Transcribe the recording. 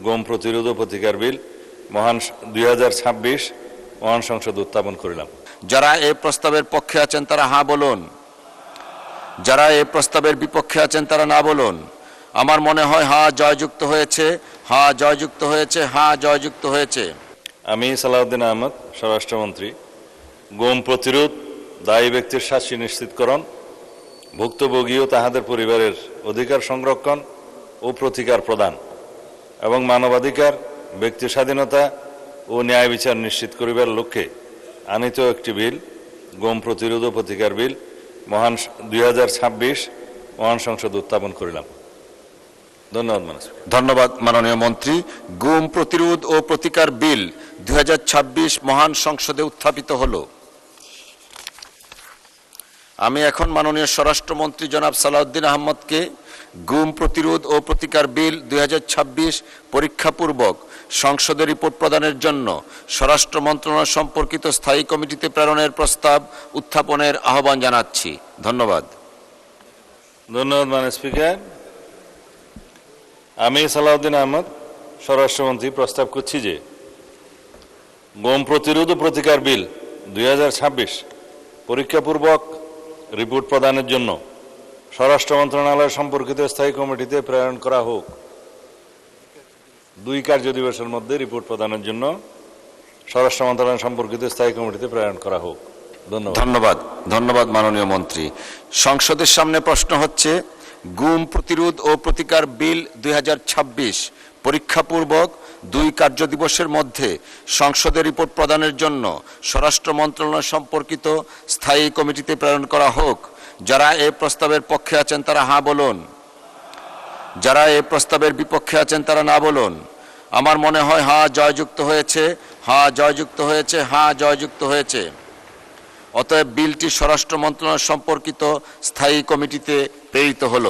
গম প্রতিরোধ ও প্রতিকার বিল মহান 2026 মহান সংসদে উত্থাপন করিলাম। যারা এই প্রস্তাবের পক্ষে আছেন তারা হ্যাঁ বলুন, যারা এই প্রস্তাবের বিপক্ষে আছেন তারা না বলুন। আমার মনে হয় হ্যাঁ জয়যুক্ত হয়েছে, হ্যাঁ জয়যুক্ত হয়েছে, হ্যাঁ জয়যুক্ত হয়েছে। আমি সালাউদ্দিন আহমদ, স্বরাষ্ট্রমন্ত্রী, গম প্রতিরোধ, দায়ী ব্যক্তির শাস্তি নিশ্চিতকরণ, ভুক্তভোগী ও তাহাদের পরিবারের অধিকার সংরক্ষণ ও প্রতিকার প্রদান এবং মানবাধিকার, ব্যক্তি স্বাধীনতা ও ন্যায় বিচার নিশ্চিত করিবার লক্ষ্যে আনিত একটি বিল, গম প্রতিরোধ ও প্রতিকার বিল মহান 2026 মহান সংসদে উত্থাপন করিলাম। ধন্যবাদ মাননীয় স্পিকার। ধন্যবাদ মাননীয় মন্ত্রী। গম প্রতিরোধ ও প্রতিকার বিল 2026 মহান সংসদে উত্থাপিত হলো। আমি এখন মাননীয় স্বরাষ্ট্রমন্ত্রী জনাব সালাউদ্দিন আহমদকে গম প্রতিরোধ ও প্রতিকার বিল 2026 পরীক্ষাপূর্বক সংসদে রিপোর্ট প্রদানের জন্য স্বরাষ্ট্র মন্ত্রণালয় সম্পর্কিত স্থায়ী কমিটিতে প্রেরণের প্রস্তাব উত্থাপনের আহ্বান জানাচ্ছি। ধন্যবাদ। ধন্যবাদ মাননীয় স্পিকার। আমি সালাউদ্দিন আহমদ, স্বরাষ্ট্রমন্ত্রী, প্রস্তাব করছি যে গম প্রতিরোধ ও প্রতিকার বিল 2026 পরীক্ষাপূর্বক রিপোর্ট প্রদানের জন্য স্বরাষ্ট্র মন্ত্রণালয় সম্পর্কিত স্থায়ী কমিটিতে প্রেরণ করা হোক। 2 কার্য দিবসের মধ্যে রিপোর্ট প্রদানের জন্য স্বরাষ্ট্র মন্ত্রণালয় সম্পর্কিত স্থায়ী কমিটিতে প্রেরণ করা হোক। ধন্যবাদ। ধন্যবাদ মাননীয় মন্ত্রী। সংসদের সামনে প্রশ্ন হচ্ছে গম প্রতিরোধ ও প্রতিকার বিল 2026 পরীক্ষাপূর্বক 2 কার্য দিবসের মধ্যে সংসদে রিপোর্ট প্রদানের জন্য স্বরাষ্ট্র মন্ত্রণালয় সম্পর্কিত স্থায়ী কমিটিতে প্রেরণ করা হোক। যারা এই প্রস্তাবের পক্ষে আছেন তারা হ্যাঁ বলুন, যারা এই প্রস্তাবের বিপক্ষে আছেন তারা না বলুন। আমার মনে হয় হ্যাঁ জয়যুক্ত হয়েছে, হ্যাঁ জয়যুক্ত হয়েছে, হ্যাঁ জয়যুক্ত হয়েছে। অতএব বিলটি স্বরাষ্ট্র মন্ত্রণালয় সম্পর্কিত স্থায়ী কমিটিতে প্রেরিত হলো।